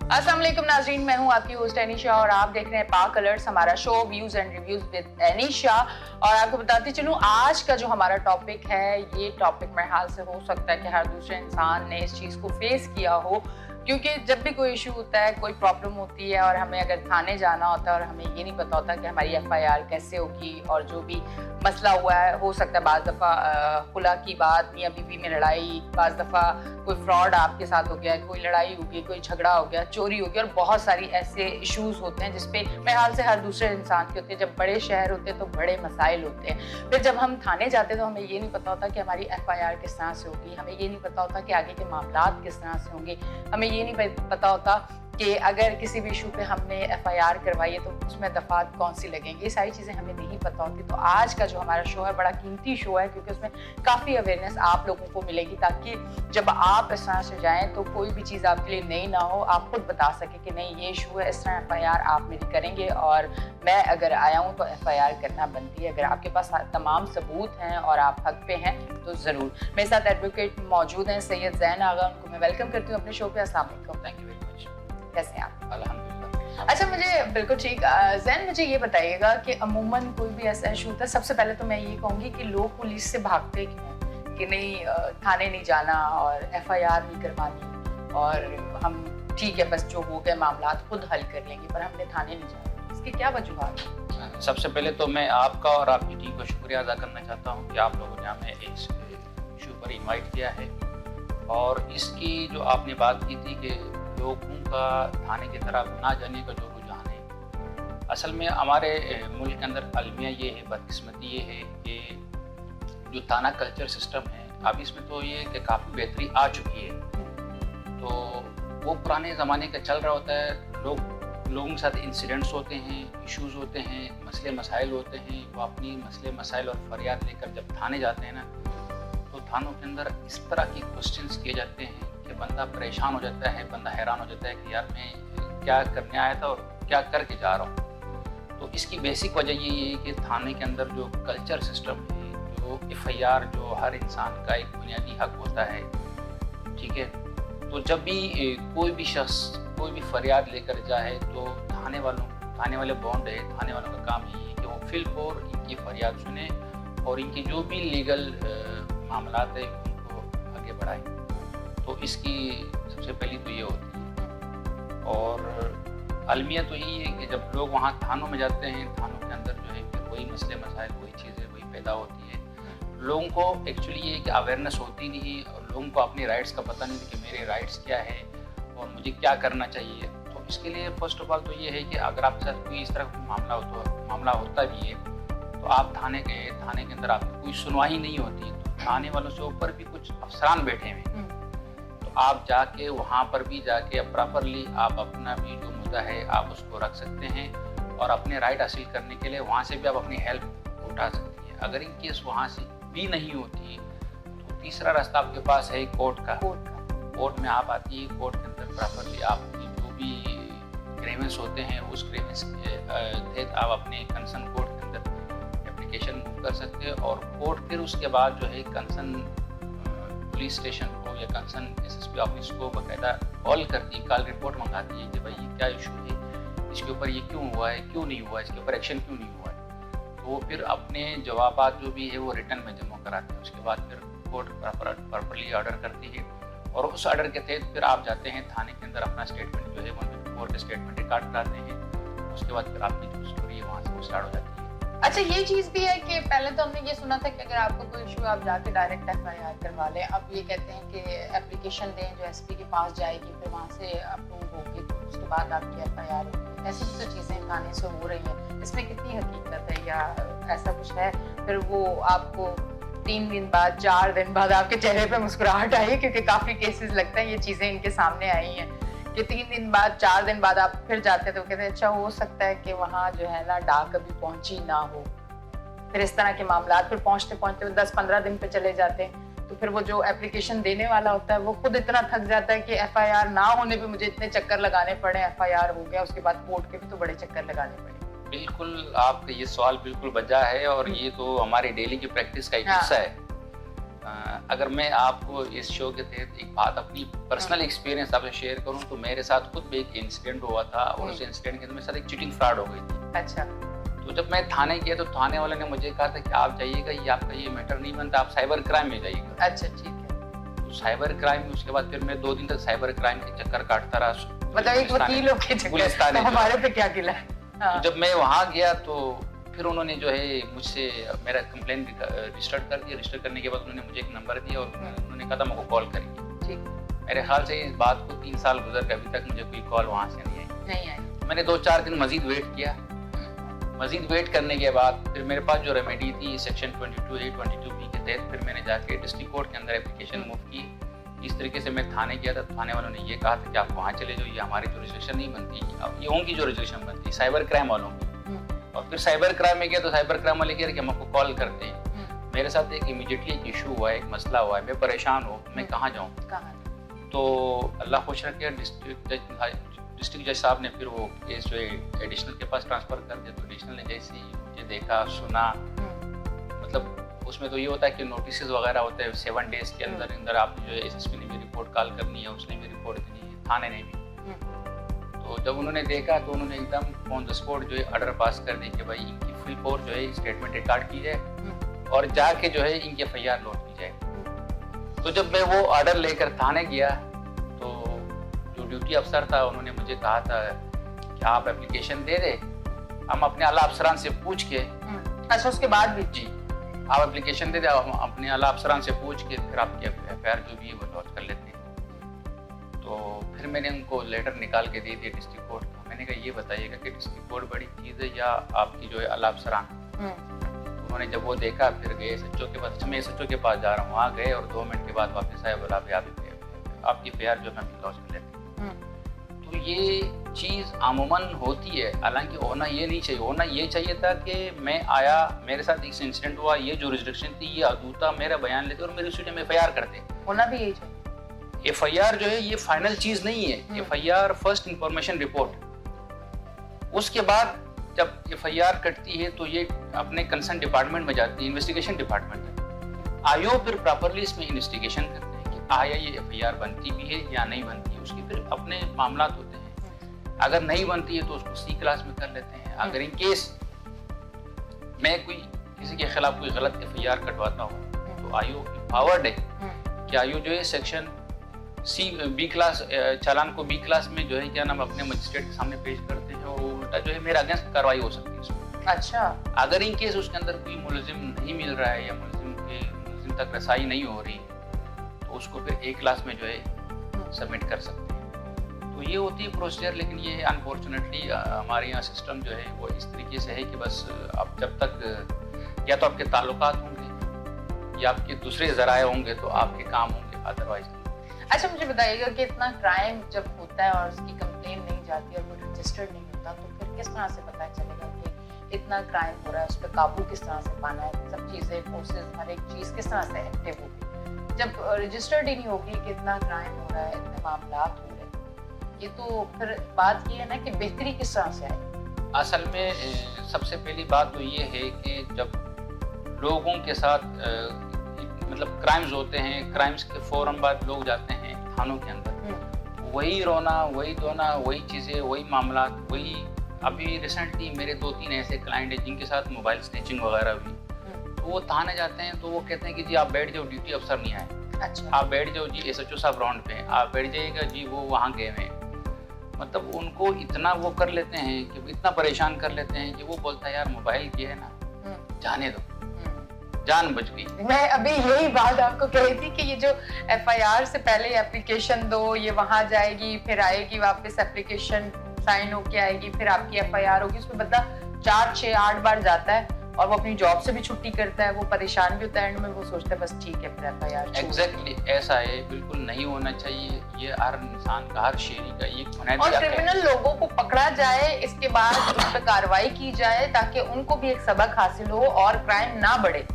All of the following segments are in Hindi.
अस्सलाम वालेकुम नाज़रीन, मैं हूं आपकी होस्ट एनीशा और आप देख रहे हैं पाक अलर्ट्स, हमारा show views and reviews with Anisha. और आपको बताती चलूं, आज का जो हमारा टॉपिक है, ये टॉपिक मेरे ख्याल से हो सकता है कि हर दूसरे इंसान ने इस चीज़ को फेस किया हो, क्योंकि जब भी कोई इशू होता है, कोई प्रॉब्लम होती है और हमें अगर थाने जाना होता है और हमें ये नहीं पता होता कि हमारी FIR कैसे होगी, और जो भी मसला हुआ है, हो सकता है बाज़ दफ़ा खुला की बात, मियाँ बीवी में लड़ाई, बाज़ दफ़ा कोई फ्रॉड आपके साथ हो गया, कोई लड़ाई हो गई, कोई झगड़ा हो गया, चोरी हो गई, और बहुत सारी ऐसे इश्यूज़ होते हैं जिसपे मेरे ख्याल से हर दूसरे इंसान के होते हैं। जब बड़े शहर होते हैं तो बड़े मसाइल होते हैं। फिर जब हम थाने जाते हैं तो हमें ये नहीं पता होता कि हमारी FIR किस तरह से होगी, हमें ये नहीं पता होता कि आगे के मामलात किस तरह से होंगे, हमें ये नहीं पता होता कि अगर किसी भी इशू पे हमने FIR करवाई है तो उसमें दफ़ात कौन सी लगेंगी। ये सारी चीज़ें हमें नहीं पता होती। तो आज का जो हमारा शो है बड़ा कीमती शो है, क्योंकि उसमें काफ़ी अवेयरनेस आप लोगों को मिलेगी, ताकि जब आप इस तरह से जाएँ तो कोई भी चीज़ आपके लिए नई ना हो, आप खुद बता सकें कि नहीं ये इशू है, इस तरह FIR आप मेरी करेंगे और मैं अगर आया हूँ तो FIR करना बनती है। अगर आपके पास तमाम सबूत हैं और आप हक पे हैं तो ज़रूर। मेरे साथ एडवोकेट मौजूद हैं सैयद ज़ैन आगा, उनको मैं वेलकम करती हूँ अपने शो पे। अस्सलाम वालेकुम। Thank you very much. कैसे हैं आप? अल्हम्दुलिल्लाह। अच्छा, मुझे बिल्कुल ठीक। ज़ैन, मुझे ये बताइएगा कि अमूमन कोई भी ऐसा इशू होता है, सबसे पहले तो मैं ये कहूँगी कि लोग पुलिस से भागते क्यों, कि नहीं थाने नहीं जाना और FIR नहीं करवानी, और हम ठीक है बस जो हो गए मामलात खुद हल कर लेंगे, पर हमने थाने नहीं जाना। इसकी क्या वजूहत है? सबसे पहले तो मैं आपका और आपकी टीम का शुक्रिया अदा करना चाहता हूँ कि आप लोगों ने हमें इस इशू पर इनवाइट किया है। और इसकी जो आपने बात की थी कि लोगों का थाने की तरफ ना जाने का जो रुझान है, असल में हमारे मुल्क के अंदर अलमिया ये है, बदकिस्मती ये है कि जो थाना कल्चर सिस्टम है, अब इसमें तो ये कि काफ़ी बेहतरी आ चुकी है। तो वो पुराने ज़माने का चल रहा होता है, लोगों के साथ इंसिडेंट्स होते हैं, इश्यूज़ होते हैं, मसले मसाइल होते हैं। वो अपनी मसले मसाइल और फरियाद लेकर जब थाने जाते हैं ना, तो थानों के अंदर इस तरह की क्वेश्चंस किए जाते हैं कि बंदा परेशान हो जाता है, बंदा हैरान हो जाता है कि यार मैं क्या करने आया था और क्या करके जा रहा हूँ। तो इसकी बेसिक वजह यही है कि थाने के अंदर जो कल्चर सिस्टम है, जो FIR जो हर इंसान का एक बुनियादी हक होता है, ठीक है। तो जब भी कोई भी शख्स कोई भी फरियाद लेकर जाए तो थाने वाले बॉन्ड है, थाने वालों का काम यही है कि वो फिल और इनकी फरियाद सुने और इनकी जो भी लीगल मामलात है उनको आगे बढ़ाएं। तो इसकी सबसे पहली तो ये होती है। और अलमिया तो यही है कि जब लोग वहाँ थानों में जाते हैं, थानों के अंदर जो है फिर वही मसले मसाइल, वही चीज़ें वही पैदा होती है। लोगों को एक्चुअली ये कि अवेयरनेस होती नहीं, और लोगों को अपने राइट्स का पता नहीं कि मेरे राइट्स क्या है और मुझे क्या करना चाहिए। तो इसके लिए फर्स्ट ऑफ ऑल तो ये है कि अगर आपके साथ कोई इस तरह का मामला होता भी है तो आप थाने गए, थाने के अंदर आपकी कोई सुनवाई नहीं होती, तो थाने वालों से ऊपर भी कुछ अफसरान बैठे हुए, तो आप जाके वहाँ पर भी जाके प्रॉपरली आप अपना भी जो मुद्दा है आप उसको रख सकते हैं और अपने राइट हासिल करने के लिए वहाँ से भी आप अपनी हेल्प उठा सकती हैं। अगर इन केस वहाँ से भी नहीं होती तो तीसरा रास्ता आपके पास है कोर्ट का। कोर्ट में आप आती है, कोर्ट के अंदर प्रॉपरली आपकी जो भी ग्रीवेंस होते हैं उस ग्रीवेंस के तहत आप अपने कंसर्न कोर्ट के अंदर एप्लीकेशन मूव कर सकते हैं, और कोर्ट फिर उसके बाद जो है कंसर्न पुलिस स्टेशन को या कंसर्न SSP ऑफिस को बाकायदा कॉल करती है, कॉल रिपोर्ट मंगाती है कि भाई ये क्या इशू है, इसके ऊपर ये क्यों हुआ है, क्यों नहीं हुआ, इसके ऊपर एक्शन क्यों नहीं हुआ है। तो वो फिर अपने जवाबात जो भी है वो रिटर्न में जमा कराते हैं। उसके बाद फिर कोर्ट प्रॉपरली ऑर्डर करती है और उस ऑर्डर के तहत फिर आप जाते हैं थाने के अंदर, अपना स्टेटमेंट जो है 154 स्टेटमेंट रिकॉर्ड कराते हैं। उसके बाद फिर आपकी जो स्टोरी है वहाँ से वो स्टार्ट हो जाती है। अच्छा, ये चीज़ भी है कि पहले तो हमने ये सुना था कि अगर आपको कोई इशू आप जाके डायरेक्ट FIR करवा लें। अब ये कहते हैं कि एप्लीकेशन दें जो SP के पास जाएगी, फिर वहाँ से अप्रूव होगी, तो उसके बाद आपकी FIR होगी। ऐसी तो चीज़ें थाने से हो रही हैं, इसमें कितनी हकीकत है या ऐसा कुछ है? फिर वो आपको 3 दिन बाद 4 दिन बाद आपके चेहरे पे मुस्कुराहट आई है, क्योंकि काफ़ी केसेस लगता है ये चीज़ें इनके सामने आई हैं कि 3 दिन बाद 4 दिन बाद आप फिर जाते हैं तो कहते हैं अच्छा हो सकता है कि वहाँ जो है ना डाक अभी पहुँची ना हो। फिर इस तरह के मामला फिर पहुँचते 10-15 दिन पे चले जाते हैं। तो फिर वो जो एप्लीकेशन देने वाला होता है वो खुद इतना थक जाता है कि FIR ना होने पे मुझे इतने चक्कर लगाने पड़े, FIR हो गया उसके बाद कोर्ट के भी तो बड़े चक्कर लगाने पड़े। बिल्कुल, आपका ये सवाल बिल्कुल बजा है और ये तो हमारी डेली की प्रैक्टिस का एक हिस्सा है। अगर मैं आपको इस शो के तहत एक बात अपनी पर्सनल एक्सपीरियंस आपसे शेयर करूं तो मेरे साथ खुद भी एक इंसिडेंट हुआ था और उस इंसिडेंट के अंदर मेरे साथ एक चीटिंग फ्रॉड हो गई थी। अच्छा। तो जब मैं थाने गया तो थाने वाले ने मुझे कहा था कि आप जाइएगा, ये आपका ये मैटर नहीं बनता, आप साइबर क्राइम में जाइएगा। अच्छा, ठीक है। तो साइबर क्राइम में उसके बाद फिर मैं 2 दिन तक साइबर क्राइम के चक्कर काटता रहा। मतलब एक वकीलों के पुलिस चक्कर, थाने तो हमारे पे क्या गिला है? हाँ। तो जब मैं वहाँ गया तो फिर उन्होंने जो है मुझसे मेरा कंप्लेन रजिस्टर कर दिया। रजिस्टर करने के बाद उन्होंने मुझे एक नंबर दिया और उन्होंने कहा था मुझको कॉल करिए। ठीक। मेरे ख्याल से इस बात को 3 साल गुजर गए, अभी तक मुझे कोई कॉल वहाँ से नहीं आई। मैंने 2-4 दिन मजीद वेट किया। मजीद वेट करने के बाद फिर मेरे पास जो रेमेडी थी सेक्शन 22A 22B के तहत फिर मैंने जाके डिस्ट्रिक्ट कोर्ट के अंदर एप्लीकेशन मूव की। इस तरीके से मैं थाने गया था। थाने वालों ने ये कहा था कि आप वहाँ चले जाओ, ये हमारी जो रजिस्ट्रेशन नहीं बनती, अब ये उनकी जो रजिस्ट्रेशन बनती साइबर क्राइम वालों की। और फिर साइबर क्राइम में गया तो साइबर क्राइम वाले कह रहे कि हम आपको कॉल करते हैं। मेरे साथ एक इमीडिएटली एक इशू हुआ है, एक मसला हुआ है, मैं परेशान हूँ, मैं कहाँ जाऊँ। तो अल्लाह खुश रखे डिस्ट्रिक्ट जज साहब ने फिर वो केस जो है एडिशनल के पास ट्रांसफ़र कर दिया। तो एडिशनल ने जैसे ही मुझे देखा सुना, मतलब उसमें तो ये होता है कि नोटिस वगैरह होते हैं 7 डेज़ के अंदर अंदर आप जो है एसएसपी ने भी रिपोर्ट कॉल करनी है, उसने भी रिपोर्ट देनी है, थाने ने भी। तो जब उन्होंने देखा तो उन्होंने एकदम ऑन द स्पॉट जो है ऑर्डर पास कर दी कि भाई इनकी फुल कोर्ट जो है स्टेटमेंट रिकॉर्ड की जाए और जाके जो है इनकी FIR लॉन्च की जाए। तो जब मैं वो ऑर्डर लेकर थाने गया तो जो ड्यूटी अफसर था उन्होंने मुझे कहा था कि आप एप्लीकेशन दे दे, हम अपने आला अफसरान से पूछ के। अच्छा, उसके बाद भी? जी, आप एप्लीकेशन दे दे, हम अपने आला अफसरान से पूछ के फिर आपकी FIR जो भी है वो लॉन्च कर लेते हैं। तो फिर मैंने उनको लेटर निकाल के दे दिया डिस्ट्रिक्ट कोर्ट को। मैंने कहा ये बताइएगा कि डिस्ट्रिक्ट कोर्ट बड़ी चीज़ है या आपकी जो है आला अफसरान। तो उन्होंने जब वो देखा फिर गए SHO के पास। अच्छा, मैं SHO के पास जा रहा हूँ, वहाँ गए और 2 मिनट के बाद वापस आए, बोला भाई आपकी FIR जो मैं लॉन्च कर लेते हैं। तो ये चीज़ आमूमन होती है, हालांकि होना ये नहीं चाहिए। होना ये चाहिए था कि मैं आया, मेरे साथ एक इंसिडेंट हुआ, ये जो रिस्ट्रिक्शन थी ये अधूता मेरा बयान लेते और मेरी उसी टाइम FIR करते। होना भी यही चाहिए। FIR जो है ये फाइनल चीज नहीं है। FIR first information report. उसके बाद जब FIR कटती है तो ये अपने कंसर्न डिपार्टमेंट में जाती है, इन्वेस्टिगेशन डिपार्टमेंट में। आयोग फिर प्रॉपरली इसमें इन्वेस्टिगेशन करते हैं कि आया ये FIR बनती भी है या नहीं बनती है। उसके फिर अपने मामला होते हैं, अगर नहीं बनती है तो उसको C क्लास में कर लेते हैं। अगर इन केस मैं कोई किसी के खिलाफ कोई गलत FIR कटवाता हूँ तो आयोग पावर्ड है कि आयोग जो है सेक्शन B क्लास चालान को B क्लास में जो है क्या नाम अपने मजिस्ट्रेट के सामने पेश करते हैं और उल्टा जो है मेरा अगेंस्ट कार्रवाई हो सकती है उसमें। अच्छा। अगर इन केस उसके अंदर कोई मुलजिम नहीं मिल रहा है या मुलजिम तक रसाई नहीं हो रही तो उसको फिर A क्लास में जो है सबमिट कर सकते हैं। तो ये होती है प्रोसीजर। लेकिन ये अनफॉर्चुनेटली हमारे यहाँ सिस्टम जो है वो इस तरीके से है कि बस आप जब तक या तो आपके ताल्लुकात होंगे या आपके दूसरे ज़राए होंगे तो आपके काम होंगे, अदरवाइज। अच्छा, मुझे बताइएगा कि इतना क्राइम जब होता है और उसकी कंप्लेन नहीं जाती और वो रजिस्टर्ड नहीं होता तो फिर किस तरह से पता चलेगा कि इतना क्राइम हो रहा है, उस पर काबू किस तरह से पाना है, सब चीज़ें फोर्सेस हर एक चीज़ किस तरह से एक्टिव होगी जब रजिस्टर्ड ही नहीं होगी कि इतना क्राइम हो रहा है, इतने मामला हो रहे हैं। ये तो फिर बात ये है ना कि बेहतरी किस तरह से आए। असल में सबसे पहली बात तो ये है कि जब लोगों के साथ मतलब क्राइम्स होते हैं, क्राइम्स के फौरन बाद लोग जाते हैं थानों के अंदर, वही रोना, वही धोना, वही चीज़ें, वही मामला, वही। अभी रिसेंटली मेरे 2-3 ऐसे क्लाइंट हैं जिनके साथ मोबाइल स्नैचिंग वगैरह हुई। तो वो थाने जाते हैं तो वो कहते हैं कि जी आप बैठ जाओ, ड्यूटी अफसर नहीं आए। अच्छा। आप बैठ जाओ जी, SHO साहब राउंड पे, आप बैठ जाइएगा जी, वो वहाँ गए हुए। मतलब उनको इतना वो कर लेते हैं कि इतना परेशान कर लेते हैं कि वो बोलता है यार मोबाइल की है ना, जाने दो, जान बच गई। मैं अभी यही बात आपको कह रही थी कि ये जो FIR से पहले एप्लीकेशन दो, ये वहां जाएगी, फिर आएगी वापस, एप्लीकेशन साइन होके आएगी, फिर आपकी FIR होगी, उसमें बंदा 4, 6, 8 बार जाता है और वो अपनी जॉब से भी छुट्टी करता है, वो परेशान भी होता है, एंड में वो सोचता है बस ठीक है फिर FIR। एग्जैक्टली ऐसा है, बिल्कुल नहीं होना चाहिए। ये हर इंसान का, हर शहरी का ये बुनियादी और हक है। क्रिमिनल लोगों को पकड़ा जाए, इसके बाद उस पर कार्रवाई की जाए ताकि उनको भी एक सबक हासिल हो और क्राइम ना बढ़े।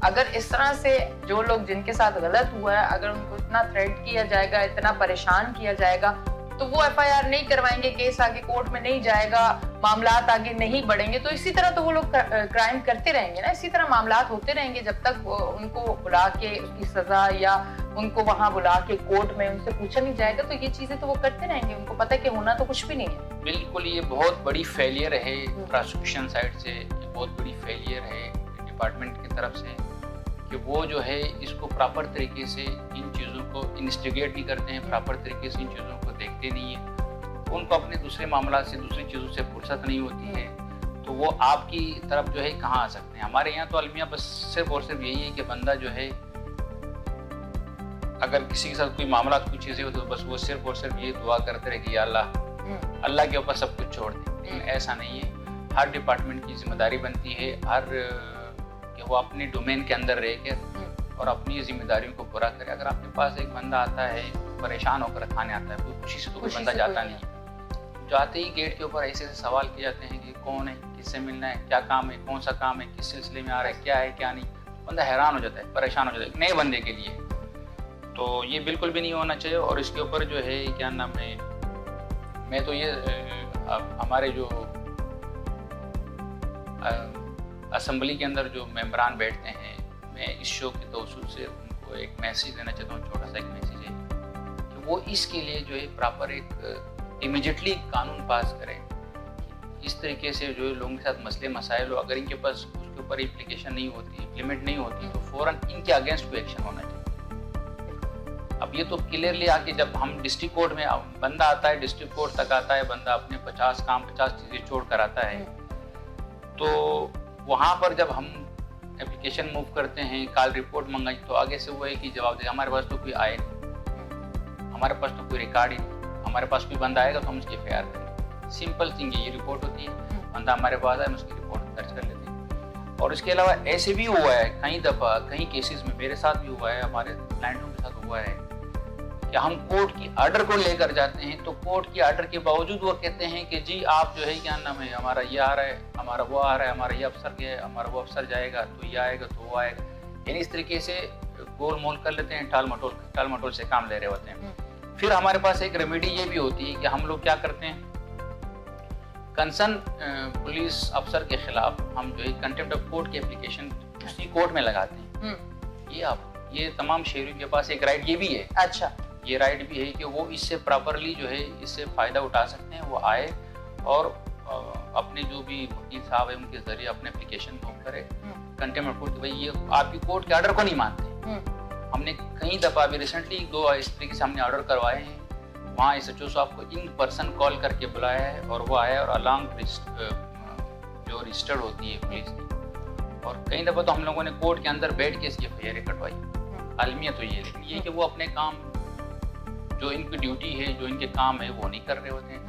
अगर इस तरह से जो लोग जिनके साथ गलत हुआ है, अगर उनको इतना थ्रेट किया जाएगा, इतना परेशान किया जाएगा, तो वो FIR नहीं करवाएंगे, केस आगे कोर्ट में नहीं जाएगा, मामलात आगे नहीं बढ़ेंगे तो इसी तरह तो वो लोग क्राइम करते रहेंगे ना, इसी तरह मामलात होते रहेंगे जब तक उनको बुला के उसकी सजा या उनको वहां बुला के कोर्ट में उनसे पूछा नहीं जाएगा तो ये चीजें तो वो करते रहेंगे। उनको पता है कि होना तो कुछ भी नहीं है। बिल्कुल, ये बहुत बड़ी फेलियर है प्रोसिक्यूशन साइड से, ये बहुत बड़ी फेलियर है डिपार्टमेंट की तरफ से कि वो जो है इसको प्रॉपर तरीके से इन चीज़ों को इन्वेस्टिगेट नहीं करते हैं, प्रॉपर तरीके से इन चीज़ों को देखते नहीं है। उनको अपने दूसरे मामला से, दूसरी चीज़ों से फुर्सत नहीं होती है, तो वो आपकी तरफ जो है कहाँ आ सकते हैं। हमारे यहाँ तो अलमिया बस सिर्फ और सिर्फ यही है कि बंदा जो है अगर किसी के साथ कोई मामला, कोई चीज़ें हो तो बस वो सिर्फ और सिर्फ ये दुआ करते रहे कि या अल्लाह के ऊपर सब कुछ छोड़ दे। लेकिन ऐसा नहीं है, हर डिपार्टमेंट की जिम्मेदारी बनती है हर कि वो अपने डोमेन के अंदर रह कर और अपनी जिम्मेदारियों को पूरा करे। अगर आपके पास एक बंदा आता है परेशान होकर थाने आता है, कोई खुशी से तो कोई बंदा जाता नहीं है, जाते ही गेट के ऊपर ऐसे सवाल किए जाते हैं कि कौन है, किससे मिलना है, क्या काम है, कौन सा काम है, किस सिलसिले में आ रहा है, क्या है क्या नहीं। बंदा हैरान हो जाता है, परेशान हो जाता है नए बंदे के लिए। तो ये बिल्कुल भी नहीं होना चाहिए। और इसके ऊपर जो है क्या नाम है, मैं तो ये हमारे जो असेंबली के अंदर जो मेंबरान बैठते हैं, मैं इस शो के तवज्जुह से उनको एक मैसेज देना चाहता हूँ, छोटा सा एक मैसेज है कि वो इसके लिए जो है प्रॉपर एक इमीडिएटली कानून पास करें। इस तरीके से जो लोगों के साथ मसले मसाइल हो, अगर इनके पास उसके ऊपर इम्प्लीकेशन नहीं होती, इम्प्लीमेंट नहीं होती, तो फ़ौरन इनके अगेंस्ट कोई एक्शन होना चाहिए। अब ये तो क्लियरली आके जब हम डिस्ट्रिक्ट कोर्ट में बंदा आता है, डिस्ट्रिक्ट कोर्ट तक आता है बंदा, अपने 50 काम 50 चीज़ें छोड़ कर आता है, तो वहाँ पर जब हम एप्लीकेशन मूव करते हैं, कॉल रिपोर्ट मंगाई, तो आगे से वो है कि जवाब दे हमारे पास तो कोई आए नहीं, हमारे पास तो कोई रिकॉर्ड ही नहीं, हमारे पास कोई बंदा आएगा तो हम उसकी एफआईआर करेंगे। सिंपल थिंग है, ये रिपोर्ट होती है, बंदा हमारे पास आए, हम उसकी रिपोर्ट दर्ज कर लेते हैं। और इसके अलावा ऐसे भी हुआ है कई दफ़ा, कई केसेस में मेरे साथ भी हुआ है, हमारे क्लाइंटों के साथ हुआ है कि हम कोर्ट की आर्डर को लेकर जाते हैं, तो कोर्ट की आर्डर के बावजूद वो कहते हैं कि जी आप जो है क्या नाम है, हमारा ये आ रहा है, हमारा वो आ रहा है, हमारा ये अफसर गया है, हमारा वो अफसर जाएगा, तो ये आएगा तो वो आएगा। यानी इस तरीके से गोल मोल कर लेते हैं, टाल मटोल से काम ले रहे होते हैं। फिर हमारे पास एक रेमेडी ये भी होती है कि हम लोग क्या करते हैं, कंसर्न पुलिस अफसर के खिलाफ हम जो है कंटेम्प्ट ऑफ कोर्ट की एप्लीकेशन उसी कोर्ट में लगाते हैं। ये तमाम शहरियों के पास एक राइट ये भी है। अच्छा, ये राइट भी है कि वो इससे प्रॉपरली जो है इससे फ़ायदा उठा सकते हैं, वो आए और अपने जो भी वकील साहब है उनके जरिए अपने एप्लीकेशन मूव करे कंटेम्प्ट ऑफ कोर्ट। भाई ये आपकी कोर्ट के ऑर्डर को नहीं मानते। हमने कई दफ़ा अभी रिसेंटली 2 इस तरीके से हमने ऑर्डर करवाए हैं, वहाँ SHO साहब को इन पर्सन कॉल करके बुलाया है और वो आया और अलॉन्ग जो रजिस्टर्ड होती है पुलिस की, और कई दफ़ा तो हम लोगों ने कोर्ट के अंदर बैठ के इसकी एफआईआर कटवाई। अलमिया तो ये, लेकिन ये कि वो अपने काम, जो इनकी ड्यूटी है, जो इनके काम है, वो नहीं कर रहे होते हैं।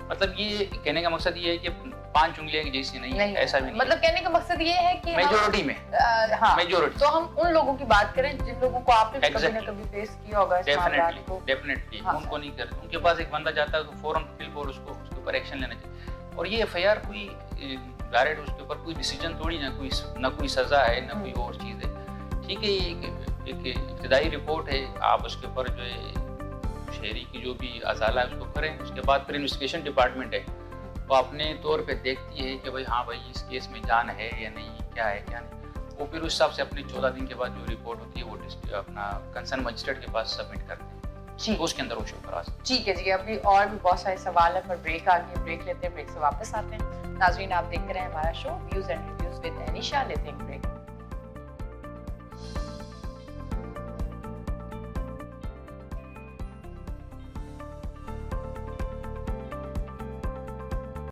मतलब ये कहने का मकसद ये है कि 5 उंगलियां की जैसी नहीं है, ऐसा भी नहीं। मतलब कहने का मकसद ये है कि मेजोरिटी में हाँ, मेजोरिटी, तो हम उन लोगों की बात करें जिन लोगों को आपने कभी ना कभी फेस किया होगा इस मामले को। डेफिनेटली उनको नहीं करते। उनके पास एक बंदा जाता है तो फौरन बिल्कुल उसको उसके ऊपर एक्शन लेना चाहिए। और ये एफआईआर कोई डायरेक्ट उसके ऊपर कोई डिसीजन थोड़ी, ना कोई सजा है, ना कोई और चीज़ है। ठीक है, ये एक इब्तदाई रिपोर्ट है, आप उसके ऊपर जो है शहरी की जो भी अजाला है उसको करें। उसके बाद फिर इन्वेस्टिगेशन डिपार्टमेंट है, वो अपने तौर पे देखती है कि भाई हाँ भाई इस केस में जान है या नहीं, क्या है क्या नहीं। वो फिर उस हिसाब से अपने 14 दिन के बाद जो रिपोर्ट होती है वो अपना कंसर्न मजिस्ट्रेट के पास सबमिट करते हैं जी, तो उसके अंदर वो शो करा सकते हैं। ठीक है जी, अभी और भी बहुत सारे सवाल है पर ब्रेक आ गई, ब्रेक लेते हैं, ब्रेक से वापस आते हैं। नाज़रीन, आप देखते रहे हमारा show views and reviews with Anisha. लेते हैं ब्रेक।